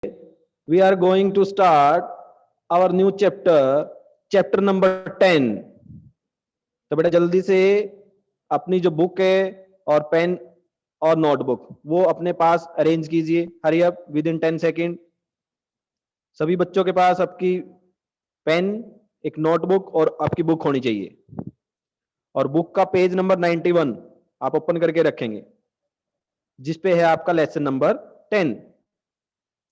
we are going to start our new chapter, chapter number 10. तो बेटा जल्दी से अपनी जो बुक है और पेन और नोटबुक वो अपने पास अरेंज कीजिए. Hurry up with in 10 second. सभी बच्चों के पास आपकी पेन, एक नोटबुक और आपकी बुक होनी चाहिए. और बुक का पेज नंबर 91 आप ओपन करके रखेंगे, जिसपे है आपका लेसन नंबर 10.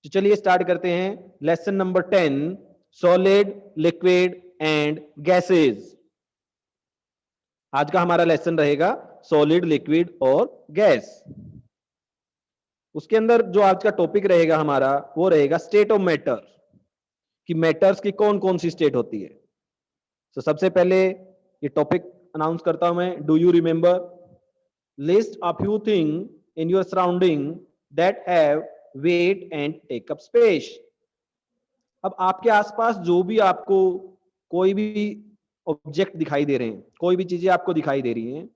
तो चलिए स्टार्ट करते हैं. Lesson number 10, solid, liquid and gases. आज का हमारा लेसन रहेगा सॉलिड, लिक्विड और गैस. उसके अंदर जो आज का टॉपिक रहेगा हमारा वो रहेगा स्टेट ऑफ मैटर, कि मैटर्स की कौन कौन सी स्टेट होती है. तो सबसे पहले ये टॉपिक अनाउंस करता हूं मैं. Do you remember? List a few thing in your surrounding that have weight and take up space. अब आपके आसपास जो भी आपको कोई भी ऑब्जेक्ट दिखाई दे रहे हैं, कोई भी चीजें आपको दिखाई दे रही हैं,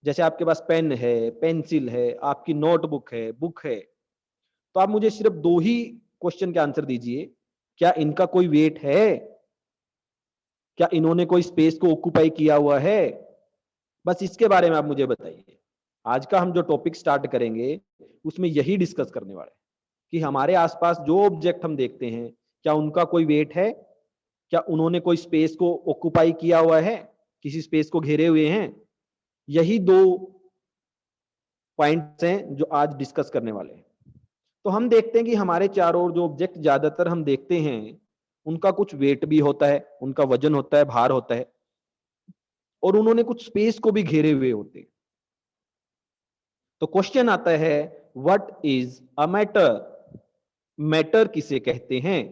जैसे आपके पास पेन है, पेंसिल है, आपकी नोटबुक है, बुक है, तो आप मुझे सिर्फ दो ही क्वेश्चन के आंसर दीजिए. क्या इनका कोई वेट है? क्या इन्होंने कोई स्पेस को ऑक्यूपाई किया हुआ है? बस इसके बारे में आप मुझे बताइए. आज का हम जो टॉपिक स्टार्ट करेंगे उसमें यही डिस्कस करने वाले हैं कि हमारे आसपास जो ऑब्जेक्ट हम देखते हैं, क्या उनका कोई वेट है? क्या उन्होंने कोई स्पेस को ऑक्यूपाई किया हुआ है, किसी स्पेस को घेरे हुए हैं? यही दो पॉइंट्स हैं जो आज डिस्कस करने वाले हैं. तो हम देखते हैं कि हमारे चारों ओर जो ऑब्जेक्ट ज्यादातर हम देखते हैं उनका कुछ वेट भी होता है, उनका वजन होता है, भार होता है, और उन्होंने कुछ स्पेस को भी घेरे हुए होते हैं. तो क्वेश्चन आता है, what is a matter? Matter किसे कहते हैं?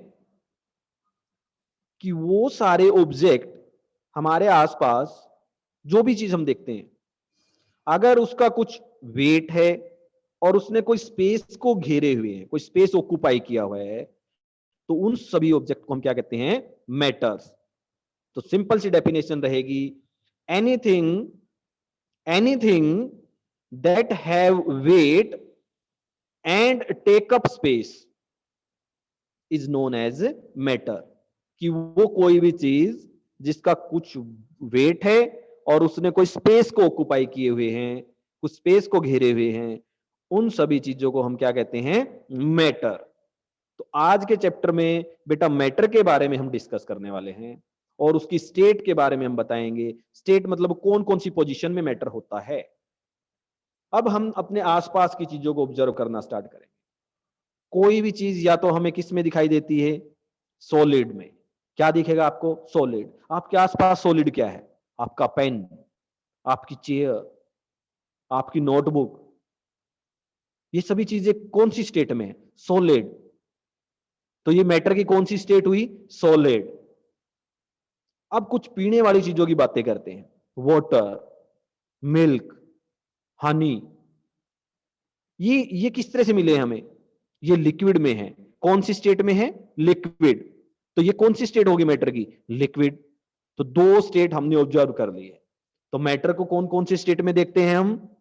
कि वो सारे ऑब्जेक्ट हमारे आसपास जो भी चीज हम देखते हैं, अगर उसका कुछ वेट है और उसने कोई स्पेस को घेरे हुए है, कोई स्पेस ऑक्यूपाई किया हुआ है, तो उन सभी ऑब्जेक्ट को हम क्या कहते हैं? मैटर्स. तो सिंपल सी डेफिनेशन रहेगी, anything anything that have weight and take up space is known as matter. कि वो कोई भी चीज जिसका कुछ वेट है और उसने कोई स्पेस को ऑक्यूपाई किए हुए हैं, कुछ स्पेस को घेरे हुए हैं, उन सभी चीजों को हम क्या कहते हैं? मैटर. तो आज के चैप्टर में बेटा मैटर के बारे में हम डिस्कस करने वाले हैं और उसकी स्टेट के बारे में हम बताएंगे. स्टेट मतलब कौन कौन सी पोजीशन में मैटर होता है. अब हम अपने आसपास की चीजों को ऑब्जर्व करना स्टार्ट करेंगे. कोई भी चीज या तो हमें किस में दिखाई देती है? सॉलिड में. क्या दिखेगा आपको? सॉलिड. आपके आसपास सॉलिड क्या है? आपका पेन, आपकी चेयर, आपकी नोटबुक. ये सभी चीजें कौन सी स्टेट में है? सॉलिड. तो ये मैटर की कौन सी स्टेट हुई? सॉलिड. अब कुछ पीने वाली चीजों की बातें करते हैं. Water, milk, Honey. ये किस तरह से मिले हमें? ये लिक्विड में है. कौन सी स्टेट में है? लिक्विड. तो ये कौन सी स्टेट होगी मैटर की? लिक्विड. तो दो स्टेट हमने ऑब्जर्व कर ली है. तो मैटर को कौन कौन सी स्टेट में देखते हैं हम?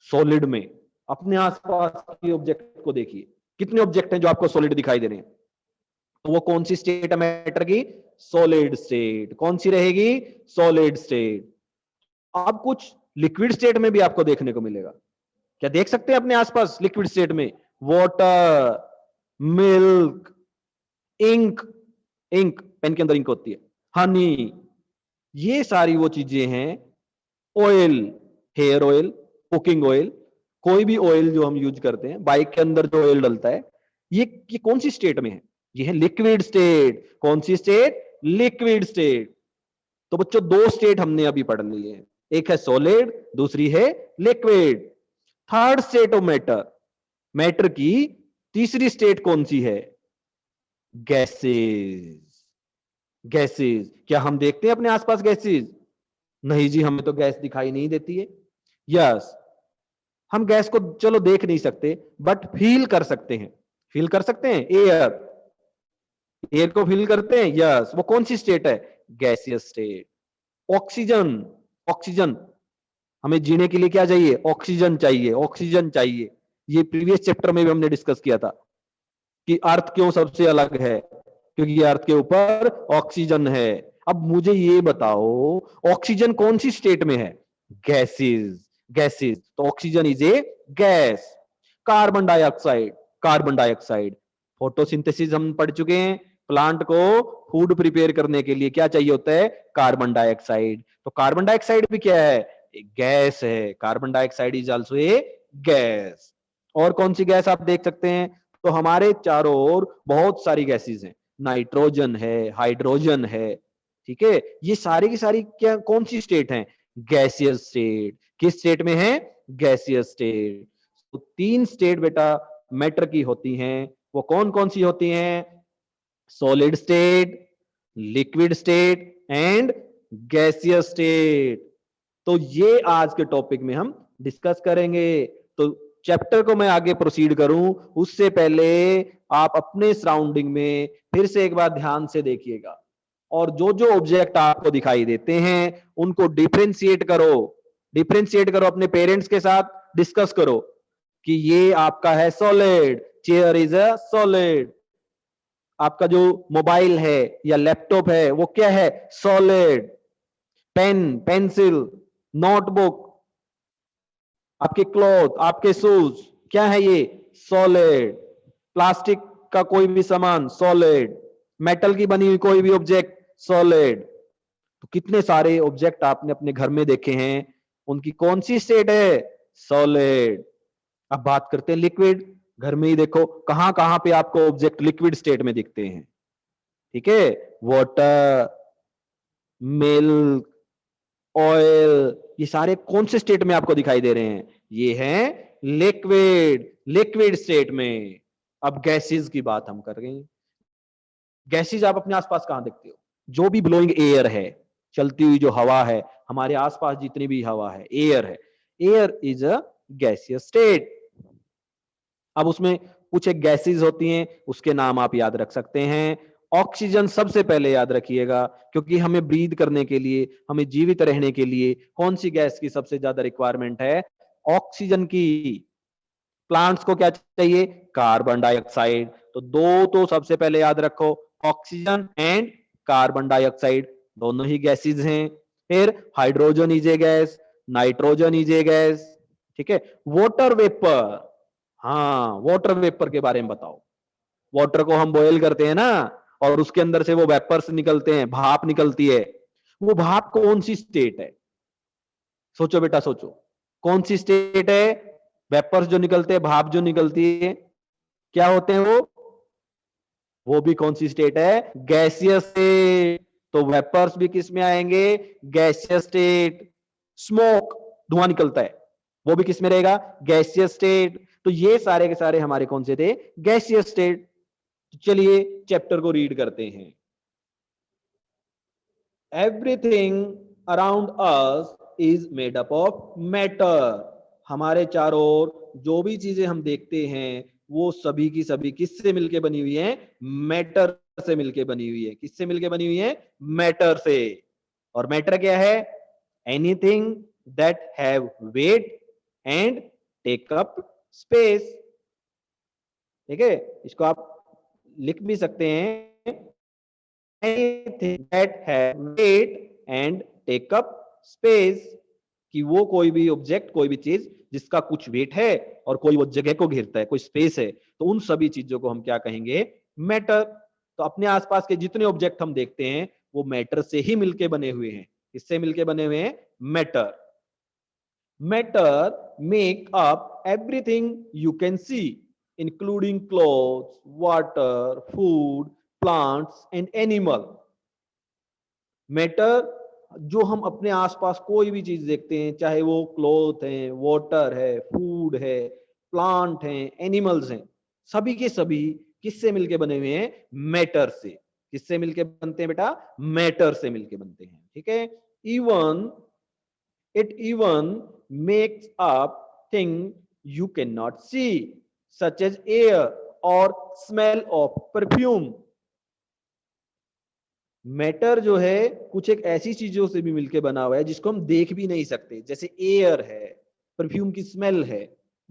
सॉलिड में. अपने आसपास के ऑब्जेक्ट को देखिए, कितने ऑब्जेक्ट हैं जो आपको सॉलिड दिखाई दे रहे हैं? तो वो कौन सी स्टेट है मैटर की? Solid state. कौन सी रहेगी? Solid state. अब कुछ लिक्विड स्टेट में भी आपको देखने को मिलेगा. क्या देख सकते हैं अपने आसपास लिक्विड स्टेट में? Water, milk, ink. Ink, pen के अंदर इंक होती है. हनी. ये सारी वो चीजें हैं. Oil, hair oil, cooking oil, कोई भी ऑयल जो हम यूज करते हैं, बाइक के अंदर जो ऑयल डलता है, ये कौन सी स्टेट में है? ये है लिक्विड स्टेट. कौन सी स्टेट? Liquid state. तो बच्चों दो स्टेट हमने अभी पढ़ ली है. एक है सॉलिड, दूसरी है liquid. Third state of matter, matter की तीसरी स्टेट कौन सी है? गैसेस. गैसेस. क्या हम देखते हैं अपने आसपास गैसेस? नहीं जी, हमें तो गैस दिखाई नहीं देती है. यस, हम गैस को चलो देख नहीं सकते, बट फील कर सकते हैं. फील कर सकते हैं. एयर, एयर को फील करते हैं. यस, वो कौन सी स्टेट है? Gaseous state. Oxygen, oxygen. हमें जीने के लिए क्या चाहिए? ऑक्सीजन चाहिए. ऑक्सीजन चाहिए. ये प्रीवियस चैप्टर में भी हमने डिस्कस किया था. कि अर्थ क्यों सबसे अलग है, क्योंकि अर्थ के ऊपर ऑक्सीजन है। अब मुझे ये बताओ, ऑक्सीजन कौन सी स्टेट में है? गैसेस। गैसेस, तो oxygen is a gas. Carbon dioxide, carbon dioxide photosynthesis हम पढ़ चुके हैं, प्लांट को फूड प्रिपेयर करने के लिए क्या चाहिए होता है? Carbon dioxide. तो कार्बन डाइऑक्साइड भी क्या है? गैस है। Carbon dioxide is also a gas. और कौन सी गैस आप देख सकते हैं? तो हमारे चारों ओर बहुत सारी गैसेस हैं, नाइट्रोजन है, हाइड्रोजन है, ठीक है। ये सारी की सारी क्या कौन सी स्टेट है? Gaseous state. किस स्टेट में है? Gaseous state. तो तीन स्टेट बेटा मैटर की होती हैं, वो कौन कौन सी होती हैं? Solid state, liquid state and gaseous state. तो ये आज के टॉपिक में हम डिस्कस करेंगे। तो चैप्टर को मैं आगे प्रोसीड करूं उससे पहले आप अपने सराउंडिंग में फिर से एक बार ध्यान से देखिएगा, और जो जो ऑब्जेक्ट आपको दिखाई देते हैं उनको डिफरेंशिएट करो। डिफरेंशिएट करो, अपने पेरेंट्स के साथ डिस्कस करो कि ये आपका है solid, chair is a solid. आपका जो मोबाइल है या लैपटॉप है वो क्या है? सॉलिड। पेन, पेंसिल, नोटबुक, आपके क्लॉथ, आपके शूज, क्या है ये? सॉलिड। प्लास्टिक का कोई भी सामान सॉलिड, मेटल की बनी हुई कोई भी ऑब्जेक्ट सॉलिड। तो कितने सारे ऑब्जेक्ट आपने अपने घर में देखे हैं, उनकी कौन सी स्टेट है? सॉलिड। अब बात करते हैं लिक्विड। घर में ही देखो कहां कहां पे आपको ऑब्जेक्ट लिक्विड स्टेट में दिखते हैं, ठीक है। वाटर, मिल्क, ऑयल, ये सारे कौन से स्टेट में आपको दिखाई दे रहे हैं? ये हैं लिक्विड, लिक्विड स्टेट में। अब गैसेस की बात हम कर रहे हैं। गैसेस आप अपने आसपास कहां देखते हो? जो भी ब्लोइंग एयर है, चलती हुई जो हवा है, हमारे आसपास जितनी भी हवा है, एयर है, air is a gaseous state. अब उसमें कुछ एक गैसेस होती हैं, उसके नाम आप याद रख सकते हैं। ऑक्सीजन सबसे पहले याद रखिएगा, क्योंकि हमें ब्रीद करने के लिए, हमें जीवित रहने के लिए कौन सी गैस की सबसे ज्यादा रिक्वायरमेंट है? ऑक्सीजन की। प्लांट्स को क्या चाहिए? Carbon dioxide. तो दो तो सबसे पहले याद रखो, ऑक्सीजन एंड कार्बन डाइऑक्साइड, दोनों ही गैसेज हैं। फिर hydrogen is a gas, nitrogen is a gas, ठीक है। वाटर वेपर, हाँ वाटर वेपर के बारे में बताओ। वाटर को हम बॉयल करते हैं ना, और उसके अंदर से वो वेपर्स निकलते हैं, भाप निकलती है। वो भाप कौन सी स्टेट है? सोचो बेटा सोचो, कौन सी स्टेट है? वेपर्स जो निकलते हैं, भाप जो निकलती है, क्या होते हैं वो भी कौन सी स्टेट है? Gaseous state. तो वेपर्स भी किस में आएंगे? Gaseous state. स्मोक, धुआं निकलता है, वो भी किस में रहेगा? Gaseous state. तो ये सारे के सारे हमारे कौन से थे? Gaseous state. तो चलिए चैप्टर को रीड करते हैं। Everything around us is made up of matter. हमारे चारों ओर जो भी चीजें हम देखते हैं वो सभी की सभी किससे मिलके बनी हुई है? मैटर से मिलके बनी हुई है। किससे मिलके बनी हुई है? मैटर से। और मैटर क्या है? Anything that have weight and take up space, ठीक है। इसको आप लिख भी सकते हैं, anything that have weight and take up space, कि वो कोई भी ऑब्जेक्ट, कोई भी चीज जिसका कुछ वेट है और कोई वो जगह को घेरता है, कोई स्पेस है, तो उन सभी चीजों को हम क्या कहेंगे? मैटर। तो अपने आसपास के जितने ऑब्जेक्ट हम देखते हैं वो मैटर से ही मिलके बने हुए हैं। किससे मिलके बने हुए हैं? Matter. Matter make up everything you can see, including clothes, water, food, plants and animal. Matter, जो हम अपने आसपास कोई भी चीज देखते हैं, चाहे वो क्लॉथ है, वाटर है, फूड है, प्लांट है, एनिमल्स हैं, सभी के सभी किससे मिलके बने हुए हैं? मैटर से। किससे मिलके बनते हैं बेटा? मैटर से मिलके बनते हैं, ठीक है। Even it even makes up thing you cannot see, such as air or smell of perfume। Matter जो है कुछ एक ऐसी चीजों से भी मिलके बना हुआ है जिसको हम देख भी नहीं सकते, जैसे एयर है, परफ्यूम की स्मेल है,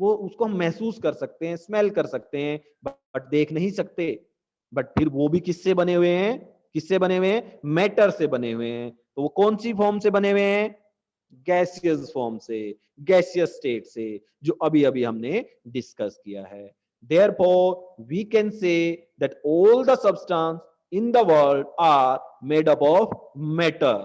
वो उसको हम महसूस कर सकते हैं, स्मेल कर सकते हैं, बट देख नहीं सकते। बट फिर वो भी किससे बने हुए हैं? किससे बने हुए हैं? मैटर से बने हुए हैं। तो वो कौन सी फॉर्म से बने हुए हैं? गैसियस फॉर्म से, गैसियस स्टेट से, जो अभी अभी हमने डिस्कस किया है। Therefore we can say that all the substance in the world are made up of matter.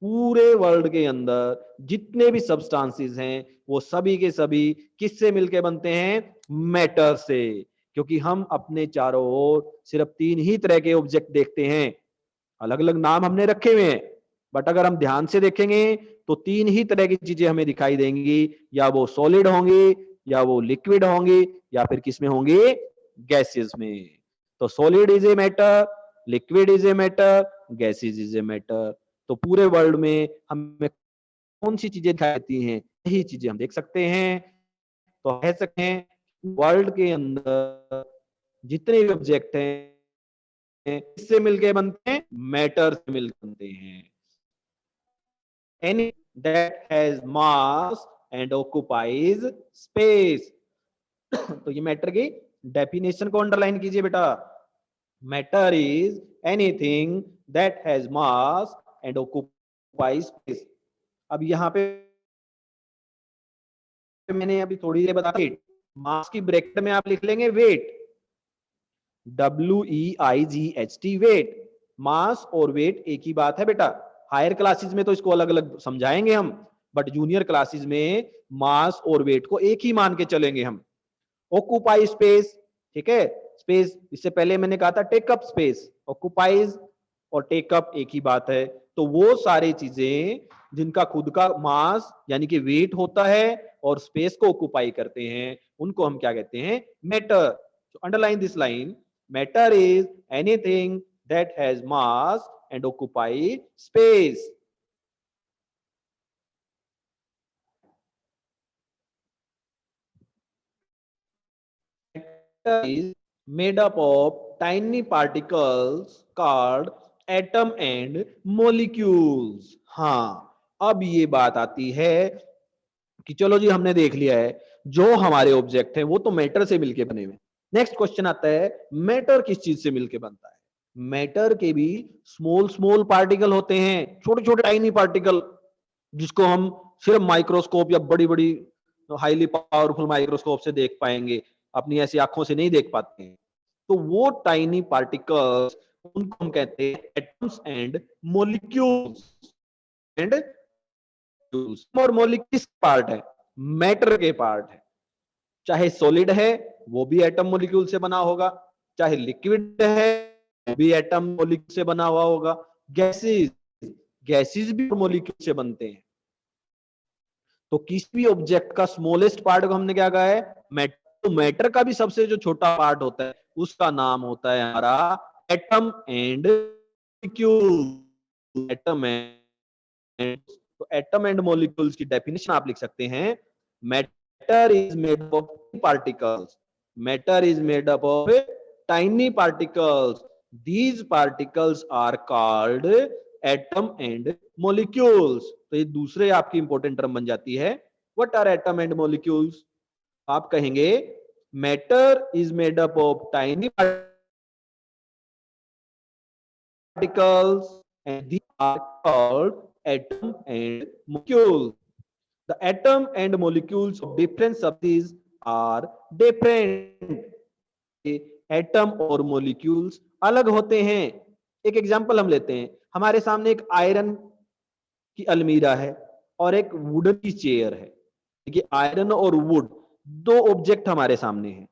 पूरे वर्ल्ड के अंदर जितने भी सब्सटेंसेस हैं वो सभी के सभी किससे मिलके बनते हैं? मैटर से। क्योंकि हम अपने चारों ओर सिर्फ 3 ही तरह के ऑब्जेक्ट देखते हैं। अलग अलग नाम हमने रखे हुए हैं, बट अगर हम ध्यान से देखेंगे तो 3 ही तरह की चीजें हमें दिखाई देंगी, या वो सॉलिड होंगी, या वो लिक्विड होंगी, या फिर किस में होंगी? गैसेस में। तो solid is a matter, liquid is a matter, gases is a matter. तो पूरे वर्ल्ड में हमें कौन सी चीजें दिखाई देती हैं? यही चीजें हम देख सकते हैं। तो कह सकते हैं वर्ल्ड के अंदर जितने भी ऑब्जेक्ट हैं किससे मिलके बनते हैं? मैटर से मिलकर बनते हैं। Any that has mass and occupies space. तो ये मैटर की डेफिनेशन को अंडरलाइन कीजिए बेटा। Matter is anything that has mass and occupies space. अब यहां पे मैंने अभी थोड़ी देर बताया, मास की ब्रैकेट में आप लिख लेंगे वेट, WEIGHT, वेट। मास और वेट एक ही बात है बेटा। हायर क्लासेस में तो इसको अलग अलग समझाएंगे हम, बट जूनियर क्लासेस में मास और वेट को एक ही मान के चलेंगे हम। ऑक्यूपाई स्पेस, ठीक है, स्पेस, इससे पहले मैंने कहा था टेकअप स्पेस। ऑक्यूपाइज और टेकअप एक ही बात है। तो वो सारी चीजें जिनका खुद का मास यानी कि वेट होता है और स्पेस को ऑक्यूपाई करते हैं, उनको हम क्या कहते हैं? Matter. Underline this line, matter is anything that has mass and occupy space. is made up of tiny particles called atom and molecules। हाँ, अब ये बात आती है कि चलो जी हमने देख लिया है जो हमारे ऑब्जेक्ट हैं वो तो मैटर से मिलके बने हुए। नेक्स्ट क्वेश्चन आता है मैटर किस चीज से मिलके बनता है? मैटर के भी स्मॉल स्मॉल पार्टिकल होते हैं, छोटे छोटे टाइनी पार्टिकल, जिसको हम सिर्फ माइक्रोस्कोप या बड़ी बड़ी हाईली पावरफुल माइक्रोस्कोप से देख पाएंगे, अपनी ऐसी आंखों से नहीं देख पाते हैं। तो वो टाइनी पार्टिकल्स, उनको हम कहते हैं एटम्स एंड मॉलिक्यूल्स। एंड और मॉलिक्यूल किस पार्ट है? मैटर के पार्ट है। चाहे सॉलिड है वो भी एटम मॉलिक्यूल से बना होगा, चाहे लिक्विड है वो भी एटम मॉलिक्यूल से बना हुआ होगा, गैसेस, गैसेस भी मॉलिक्यूल से बनते हैं। तो किसी भी ऑब्जेक्ट का स्मॉलेस्ट पार्ट को हमने क्या कहा है? मैटर। तो मैटर का भी सबसे जो छोटा पार्ट होता है उसका नाम होता है हमारा atom and molecule. Atom and, तो एटम एंड मॉलिक्यूल्स की डेफिनेशन आप लिख सकते हैं, matter is made of particles, matter is made up of tiny particles, these particles are called atom and molecules. तो ये दूसरे आपकी इंपॉर्टेंट टर्म बन जाती है। What are atom and molecules? आप कहेंगे matter is made up of tiny particles and these are called atom and molecules. The atom and molecules of different substances are different. Atom और molecules अलग होते हैं। एक एग्जांपल हम लेते हैं, हमारे सामने एक आयरन की अलमीरा है और एक वुडन की चेयर है। देखिए आयरन और वुड दो ऑब्जेक्ट हमारे सामने हैं।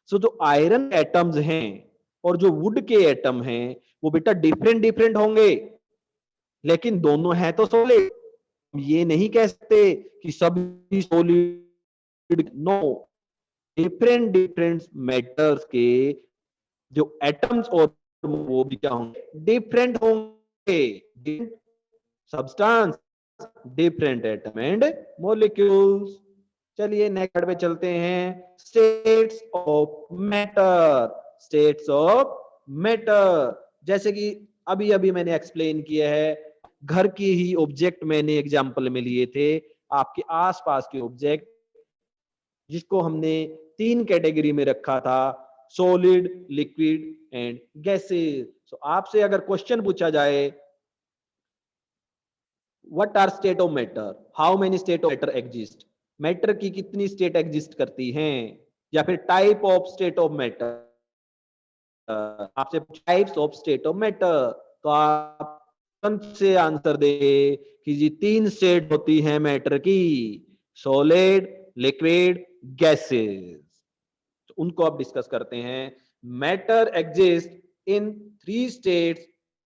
सो जो आयरन एटम्स हैं और जो वुड के एटम हैं वो बेटा डिफरेंट डिफरेंट होंगे, लेकिन दोनों हैं तो सॉलिड। ये नहीं कह सकते कि सभी solid, no, different different matters के जो एटम्स और वो भी क्या होंगे? डिफरेंट होंगे। Substance, different atom and molecules. चलिए नेक्स्ट पे चलते हैं, states of matter. States of matter, जैसे कि अभी अभी मैंने एक्सप्लेन किया है, घर की ही ऑब्जेक्ट मैंने एग्जांपल में लिए थे। आपके आसपास के ऑब्जेक्ट जिसको हमने 3 कैटेगरी में रखा था, सॉलिड, लिक्विड एंड गैसेस। तो आपसे अगर क्वेश्चन पूछा जाए what are state of matter, how many state of matter exist, matter की कितनी स्टेट एग्जिस्ट करती हैं, या फिर type of state of matter, आपसे types of state of matter, तो आप से आंसर दे कि जी 3 स्टेट होती हैं मैटर की, सॉलिड, लिक्विड, गैसेस। तो उनको अब डिस्कस करते हैं। Matter exist in 3 states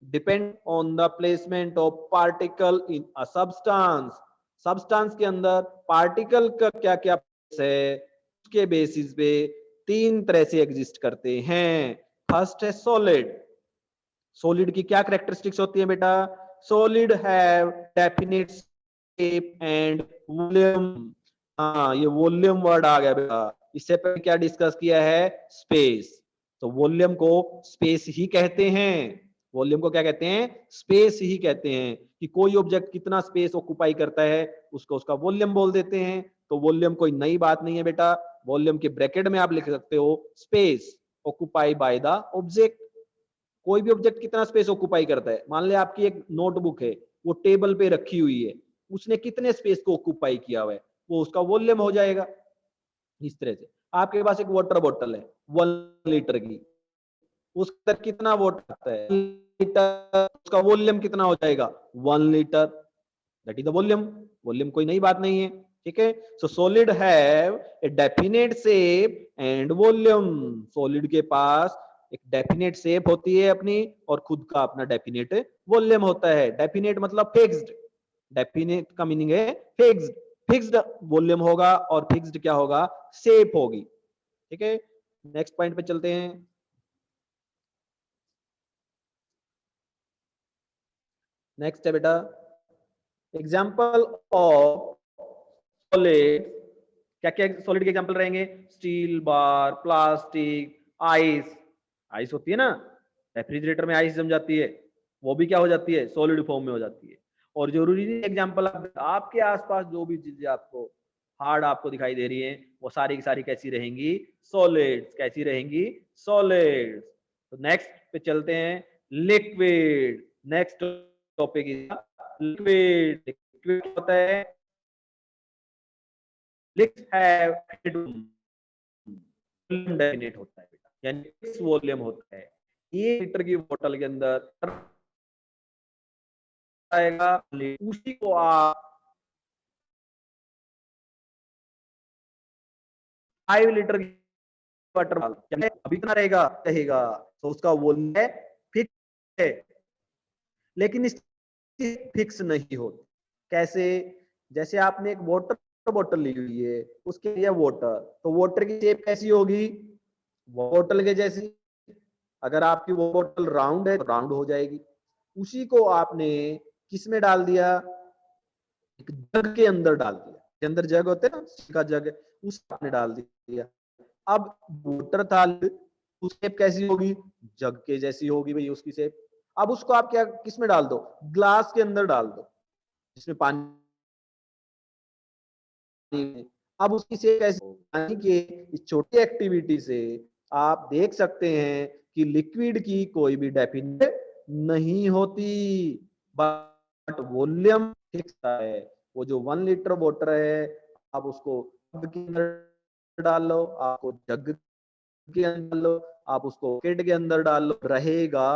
depend on the placement of particle in a substance. Substance के अंदर पार्टिकल का क्या क्या प्लेस है, उसके बेसिस पे 3 तरह से एग्जिस्ट करते हैं। फर्स्ट है सॉलिड। सॉलिड की क्या कैरेक्टरिस्टिक्स होती है बेटा? Solid have definite shape and volume. हाँ, ये वॉल्यूम वर्ड आ गया बेटा। इससे पहले क्या डिस्कस किया है? स्पेस। तो वॉल्यूम को स्पेस ही कहते हैं। वॉल्यूम को क्या कहते हैं? स्पेस ही कहते हैं। कि कोई ऑब्जेक्ट कितना स्पेस ऑक्युपाई करता है उसको उसका वॉल्यूम बोल देते हैं। तो वॉल्यूम कोई नई बात नहीं है बेटा। वॉल्यूम के ब्रैकेट में आप लिख सकते हो space occupy by the object. कोई भी ऑब्जेक्ट कितना स्पेस ऑक्युपाई करता है? मान ले आपकी एक नोटबुक है, वो टेबल पे रखी हुई है, उसने कितने स्पेस को ऑक्युपाई किया हुआ है, वो उसका वॉल्यूम हो जाएगा। इस तरह से आपके पास एक वाटर बॉटल है 1 लीटर की, उसका कितना वाटर आता है? लीटर, उसका वॉल्यूम कितना हो जाएगा? 1 litre. That is the volume. Volume कोई नई बात नहीं है, ठीक है। सो solid have a definite shape and volume. Solid के पास एक डेफिनेट शेप होती है अपनी, और खुद का अपना डेफिनेट वॉल्यूम होता है। डेफिनेट मतलब फिक्स्ड, डेफिनेट का मीनिंग है फिक्स्ड। फिक्स्ड वॉल्यूम होगा और फिक्स्ड क्या होगा? शेप होगी, ठीक है। नेक्स्ट पॉइंट पे चलते हैं। नेक्स्ट है बेटा एग्जाम्पल ऑफ सॉलिड। क्या क्या सॉलिड के एग्जांपल रहेंगे? Steel bar, plastic, ice. Ice होती है ना, रेफ्रिजरेटर में आइस जम जाती है, वो भी क्या हो जाती है? सॉलिड फॉर्म में हो जाती है। और जरूरी नहीं एग्जांपल आपके आसपास जो भी चीजें आपको हार्ड आपको दिखाई दे रही है, वो सारी की सारी कैसी रहेंगी? सॉलिड्स। कैसी रहेंगी? सॉलिड्स। तो नेक्स्ट पे चलते हैं, liquid. Next topic is liquid. Liquid होता है, लिक्विड हैव डेफिनेट होता है बेटा, यानी फिक्स वॉल्यूम होता है। 1 लीटर की बोतल के अंदर आएगा, उसी को आप 5 लीटर की वाटर डाल, अभी कितना रहेगा? रहेगा। तो उसका वॉल्यूम है फिक्स है, लेकिन इस फिक्स नहीं होती। कैसे? जैसे आपने एक वाटर बॉटल ली हुई है, उसके लिए वाटर, तो वाटर की शेप कैसी होगी? बोतल के जैसी। अगर आपकी वो बोतल राउंड है तो राउंड हो जाएगी। उसी को आपने किस में डाल दिया? एक जग के अंदर डाल दिया। के अंदर जग होते हैं ना, का जग, उसमें आपने डाल दिया। अब वाटर था, उस शेप कैसी होगी? जग के जैसी होगी भाई उसकी शेप। अब उसको आप क्या किस में डाल दो? ग्लास के अंदर डाल दो, जिसमें पानी। अब उसकी शेप कैसी? पानी के इस छोटी एक्टिविटी से आप देख सकते हैं कि लिक्विड की कोई भी डेफिनेट नहीं होती, बट वॉल्यूम फिक्स है। वो जो 1 लीटर वाटर है, आप उसको जग के अंदर डाल लो, आपको जग के अंदर लो, आप उसको बकेट के अंदर डाल लो, रहेगा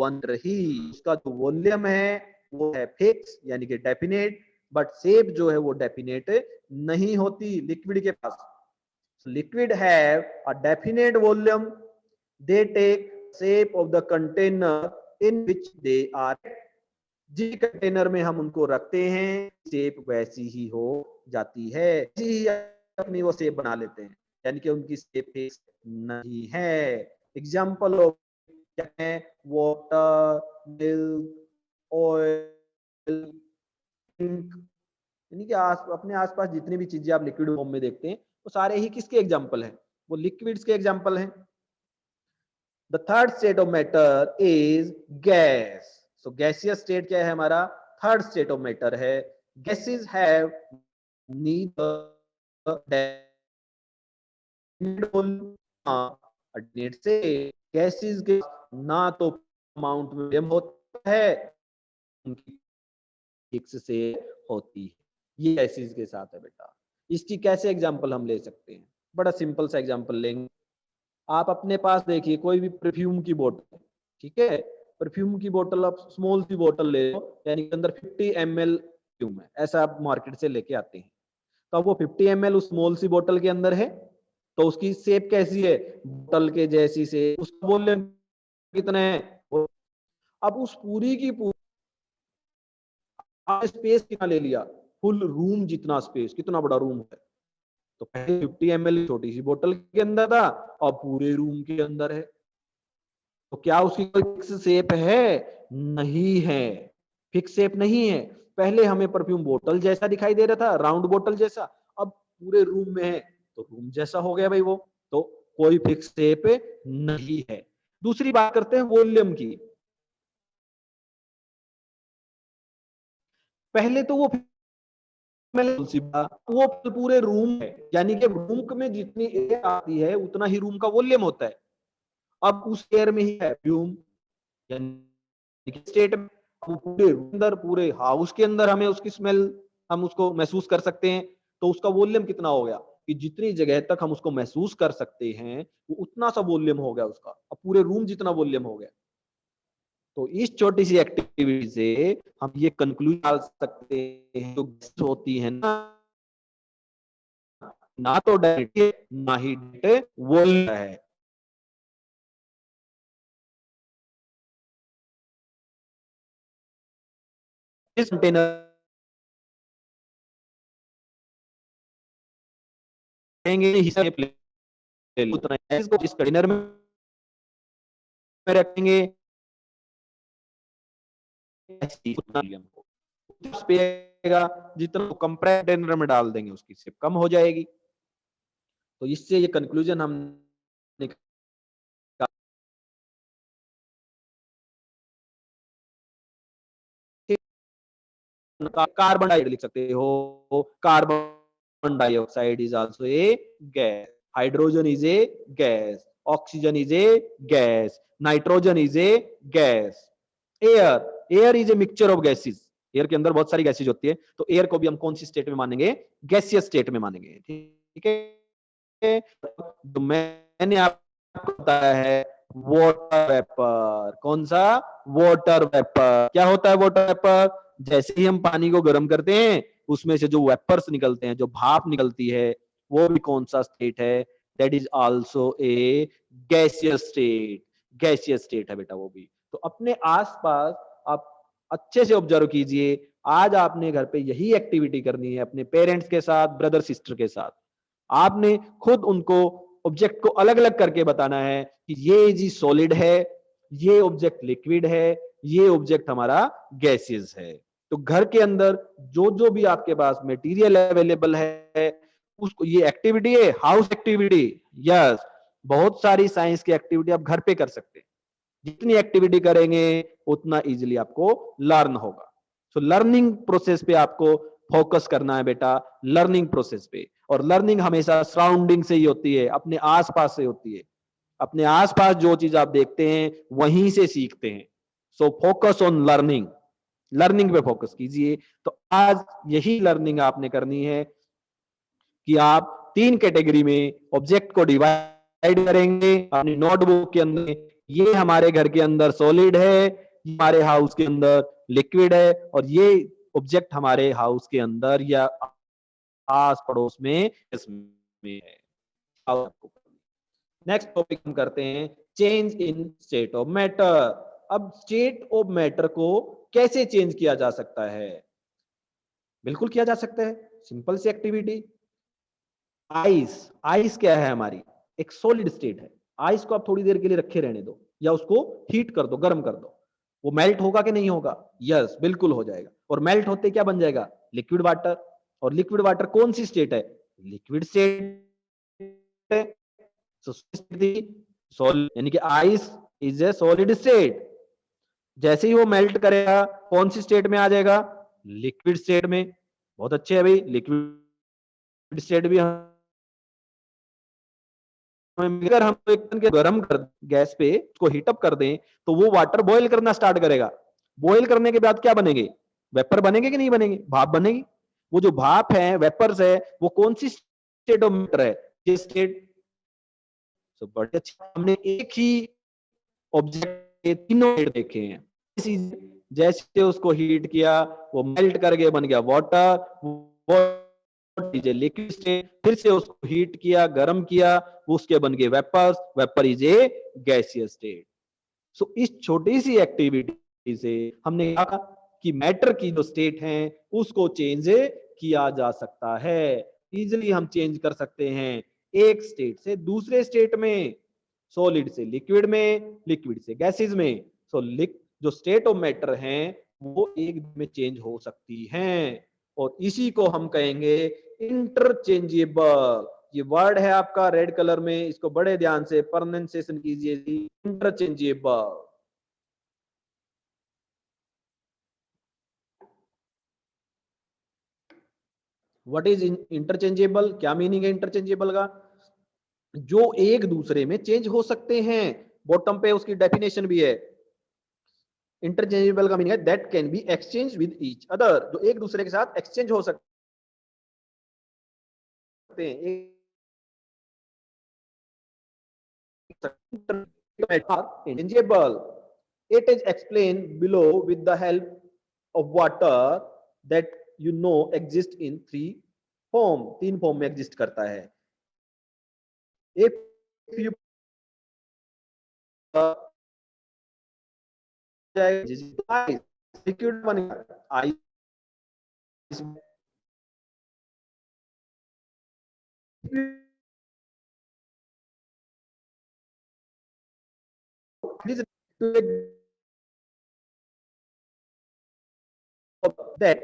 1 रही। उसका जो वॉल्यूम है वो है फिक्स, यानी कि डेफिनेट, बट शेप जो है वो डेफिनेट नहीं होती लिक्विड के पास। Liquid have a definite volume, they take shape of the container in which they are. जिस कंटेनर में हम उनको रखते हैं, शेप वैसी ही हो जाती है, ही अपनी वो शेप बना लेते हैं, यानी कि उनकी शेप फिक्स नहीं है। एग्जाम्पल ऑफ क्या है? वाटर, मिल्क, ऑयल, इंक, यानी कि अपने आसपास जितनी भी चीजें आप लिक्विड फॉर्म में देखते हैं, वो सारे ही किसके एग्जाम्पल हैं? वो लिक्विड्स के एग्जाम्पल हैं। The third state of matter is gas. So gaseous state क्या है हमारा? थर्ड स्टेट ऑफ मैटर है। गैसेस हैव नीदर अल्टरनेट से गैसेस के ना तो अमाउंट में वॉल्यूम होता है, उनकी फिक्स से होती है। ये गैसेस के साथ है बेटा। इसकी कैसे एग्जांपल हम ले सकते हैं? बड़ा सिंपल सा एग्जांपल लेंगे। आप अपने पास देखिए कोई भी परफ्यूम की बोतल, ठीक है, परफ्यूम की बोतल आप स्मॉल सी बोतल ले लो, यानी अंदर 50 ml परफ्यूम है, ऐसा आप मार्केट से लेके आते हैं। तो अब वो 50 ml उस स्मॉल सी बोतल के अंदर है, तो उसकी शेप कैसी है? बोतल के जैसी से। उसका वॉल्यूम कितना है? अब उस पूरी की पूरी स्पेस कितना ले लिया? फुल रूम जितना स्पेस, कितना बड़ा रूम है। तो पहले 50 ml छोटी सी बोतल के अंदर था, और पूरे रूम के अंदर है। तो क्या उसकी कोई फिक्स शेप है? नहीं है, फिक्स शेप नहीं है। पहले हमें परफ्यूम बोतल जैसा दिखाई दे रहा था, राउंड बोतल जैसा, अब पूरे रूम में है तो रूम जैसा हो गया भाई वो। तो कोई फिक्स शेप नहीं है। दूसरी बात करते हैं वॉल्यूम की। पहले तो वो पूरे रूम है, यानी कि रूम में जितनी एयर आती है उतना ही रूम का वॉल्यूम होता है। अब उस एयर में ही है परफ्यूम, यानी स्टेट में वो पूरे अंदर, पूरे हाउस के अंदर हमें उसकी स्मेल, हम उसको महसूस कर सकते हैं। तो उसका वॉल्यूम कितना हो गया कि जितनी जगह तक हम उसको महसूस कर सकते हैं वो उतना सा वॉल्यूम हो गया उसका, अब पूरे रूम जितना वॉल्यूम हो गया। तो इस छोटी सी एक्टिविटी से हम ये कंक्लूजन डाल सकते हैं, जो होती है ना, ना तो डायरेक्ट ना ही वॉल्यूम है। इस कंटेनर हिस्से उतना इसको इस कंटेनर में रखेंगे, जितना कंप्रेस कंटेनर में डाल देंगे उसकी शेप कम हो जाएगी। तो इससे ये कंक्लूजन हम कार्बन डाइऑक्साइड लिख सकते हो। Carbon dioxide is also a gas, hydrogen is a gas, oxygen is a gas, nitrogen is a gas. Air, air is a mixture of gases. Air के अंदर बहुत सारी गैसेज होती है, तो एयर को भी हम कौन सी स्टेट में मानेंगे? गैसियस स्टेट में मानेंगे। ठीक है, तो मैंने आपको बताया है वाटर वेपर। कौन सा? Water vapour. क्या होता है वाटर वेपर? जैसे ही हम पानी को गर्म करते हैं, उसमें से जो वेपर्स निकलते हैं, जो भाप निकलती है, वो भी कौन सा स्टेट है? That is also a gaseous state. Gaseous state है बेटा वो भी। तो अपने आसपास आप अच्छे से ऑब्जर्व कीजिए। आज आपने घर पे यही एक्टिविटी करनी है अपने पेरेंट्स के साथ, ब्रदर सिस्टर के साथ। आपने खुद उनको ऑब्जेक्ट को अलग अलग करके बताना है कि ये जी सॉलिड है, ये ऑब्जेक्ट लिक्विड है, ये ऑब्जेक्ट हमारा गैसियस है। तो घर के अंदर जो जो भी आपके पास मटेरियल अवेलेबल है, उसको, ये एक्टिविटी है हाउस एक्टिविटी। यस, बहुत सारी साइंस की एक्टिविटी आप घर पे कर सकते हैं। जितनी एक्टिविटी करेंगे उतना इजीली आपको लर्न होगा। सो लर्निंग प्रोसेस पे आपको फोकस करना है बेटा, लर्निंग प्रोसेस पे। और लर्निंग हमेशा सराउंडिंग से ही होती है, अपने आसपास से होती है। अपने आसपास जो चीज आप देखते हैं वहीं से सीखते हैं। So focus on learning, learning पे फोकस कीजिए। तो आज यही लर्निंग आपने करनी है कि आप 3 कैटेगरी में ऑब्जेक्ट को डिवाइड करेंगे अपनी नोटबुक के अंदर। ये हमारे घर के अंदर सॉलिड है, हमारे हाउस के अंदर लिक्विड है, और ये ऑब्जेक्ट हमारे हाउस के अंदर या आस पड़ोस में इसमें है। नेक्स्ट टॉपिक हम करते हैं change in state of matter. अब स्टेट ऑफ मैटर को कैसे चेंज किया जा सकता है? बिल्कुल किया जा सकता है, सिंपल सी एक्टिविटी। आइस, आइस क्या है? हमारी एक सॉलिड स्टेट है। आइस को आप थोड़ी देर के लिए रखे रहने दो, या उसको हीट कर दो, गर्म कर दो। वो मेल्ट होगा कि नहीं होगा? यस, बिल्कुल हो जाएगा। और मेल्ट होते क्या बन जाएगा? Liquid water. और लिक्विड वाटर कौन सी स्टेट है? लिक्विड स्टेट है। सॉलिड, यानी कि ice is a solid state. जैसे ही वो मेल्ट करेगा कौन सी स्टेट में आ जाएगा? लिक्विड स्टेट में। बहुत अच्छे है भाई, लिक्विड स्टेट भी अगर हम एक के गर्म कर गैस पे उसको हीटअप कर दें तो वो वाटर बॉईल करना स्टार्ट करेगा। बॉईल करने के बाद क्या बनेंगे? वेपर बनेंगे कि नहीं बनेंगे? भाप बनेगी। वो जो भाप है, वेपर्स है, वो कौन सी स्टेट ऑफ मैटर है? ये स्टेट। तो बड़े अच्छे, हमने एक ही ऑब्जेक्ट के तीनों स्टेट देखे हैं। जैसे उसको हीट किया, वो मेल्ट करके बन गया वाटर, लिक्विड स्टेट, फिर से उसको हीट किया, गर्म किया, उसके बन गए vapours, vapour is a gaseous state. So इस छोटी सी एक्टिविटी से हमने कहा कि मैटर की जो स्टेट है उसको चेंज किया जा सकता है। इजिली हम चेंज कर सकते हैं एक स्टेट से दूसरे स्टेट में, सॉलिड से लिक्विड में, लिक्विड से गैसेस में। सो जो स्टेट ऑफ मैटर हैं वो एक में चेंज हो सकती हैं, और इसी को हम कहेंगे इंटरचेंजेबल। ये वर्ड है आपका रेड कलर में, इसको बड़े ध्यान से प्रोनाउंसिएशन कीजिए। इंटरचेंजेबल। What is interchangeable? क्या मीनिंग है इंटरचेंजेबल का? जो एक दूसरे में चेंज हो सकते हैं। बॉटम पे उसकी डेफिनेशन भी है। इंटरचेंजेबल का मीनिंग है that can be exchange with each other, जो एक दूसरे के साथ एक्सचेंज हो सकते हैं। Interchangeable. It is explained below with the help of water that you know exist in three form. तीन फॉर्म में एग्जिस्ट करता है। If you ice, liquid बनेगा ice, that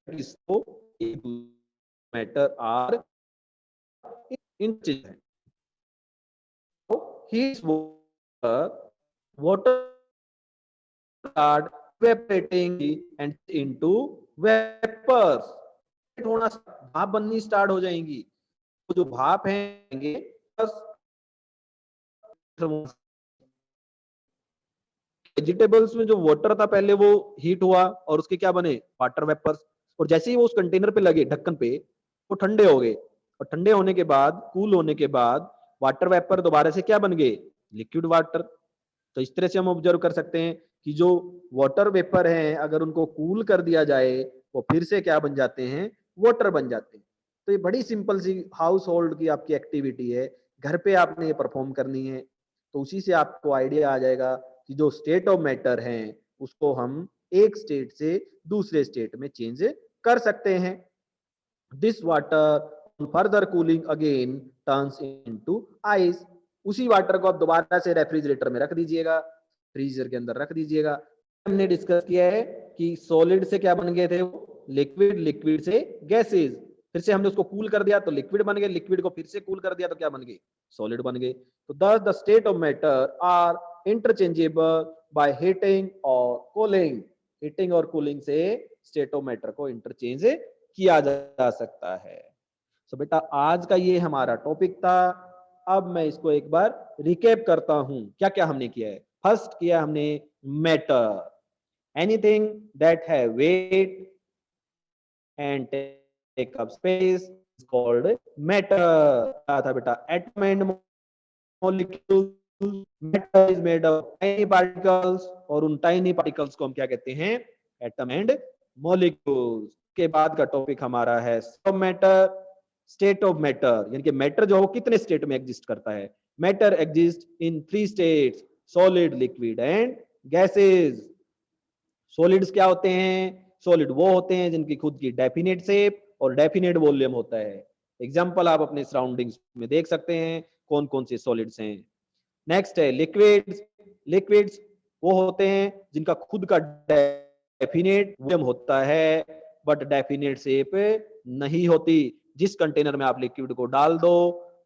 इसको मैटर आर इंटरचेंज है। Heat water start evaporating and into vapors. होना, भाप बननी स्टार्ट हो जाएंगी। तो जो भाप है वेजिटेबल्स में जो वाटर था पहले वो हीट हुआ और उसके क्या बने? Water vapours. और जैसे ही वो उस कंटेनर पे लगे, ढक्कन पे, वो ठंडे हो गए, और ठंडे होने के बाद, कूल होने के बाद वाटर वेपर दोबारा से क्या बन गए? Liquid water. तो इस तरह से हम ऑब्जर्व कर सकते हैं कि जो वाटर वेपर हैं अगर उनको कूल कर दिया जाए वो फिर से क्या बन जाते हैं? वाटर बन जाते हैं। तो ये बड़ी सिंपल सी हाउस होल्ड की आपकी एक्टिविटी है, घर पे आपने ये परफॉर्म करनी है। तो उसी से आपको आइडिया आ जाएगा कि जो स्टेट ऑफ मैटर है उसको हम एक स्टेट से दूसरे स्टेट में चेंज कर सकते हैं। This water further cooling again turns into ice. उसी वाटर को आप दोबारा से रेफ्रिजरेटर में रख दीजिएगा, फ्रीजर के अंदर रख दीजिएगा। हमने डिस्कस किया है कि सॉलिड से क्या बन गए थे? लिक्विड, लिक्विड से गैसेस, फिर से हमने उसको कूल कर दिया तो लिक्विड बन गए, लिक्विड को फिर से कूल कर दिया तो क्या बन गए? सॉलिड बन गए। तो thus the state of matter are interchangeable by heating और कूलिंग। हीटिंग और कूलिंग से स्टेट ऑफ मैटर को इंटरचेंज किया जा सकता है। सो बेटा आज का ये हमारा टॉपिक था। अब मैं इसको एक बार रिकैप करता हूं, क्या क्या हमने किया है। फर्स्ट किया हमने मैटर, एनीथिंग दैट है weight and take up space is called matter. क्या था बेटा? Atom and molecule. Matter is made of tiny particles, और उन टाइनी पार्टिकल्स को हम क्या कहते हैं? Atom and molecules. के बाद का टॉपिक हमारा है सब मैटर, स्टेट ऑफ मैटर, यानी कि मैटर जो हो कितने स्टेट में एग्जिस्ट करता है। Matter exist in three states, solid, liquid and gases. Solids क्या होते हैं? सॉलिड वो होते हैं जिनकी खुद की डेफिनेट शेप और डेफिनेट वॉल्यूम होता है। एग्जांपल आप अपने सराउंडिंग्स में देख सकते हैं कौन कौन से सॉलिड्स हैं। नेक्स्ट है लिक्विड्स। लिक्विड्स वो होते हैं जिनका खुद का डेफिनेट वॉल्यूम होता है बट डेफिनेट शेप नहीं होती। जिस कंटेनर में आप लिक्विड को डाल दो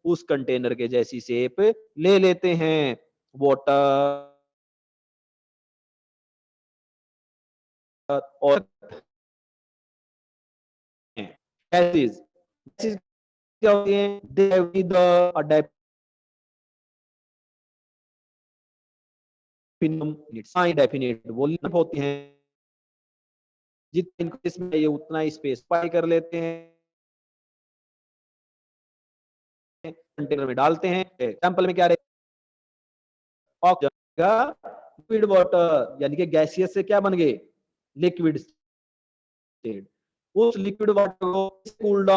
उस कंटेनर के जैसी शेप ले लेते हैं। वाटर और gases क्या होती हैं? They have either a definite volume होती हैं, जितना इंक्रीज में ये उतना स्पेसिफाई कर लेते हैं, कंटेनर में डालते हैं। एग्जाम्पल में क्या रहेगा? लिक्विड वाटर, यानी कि गैसियस से क्या बन गए? Liquid state. उस लिक्विड वाटर को कूल डाउन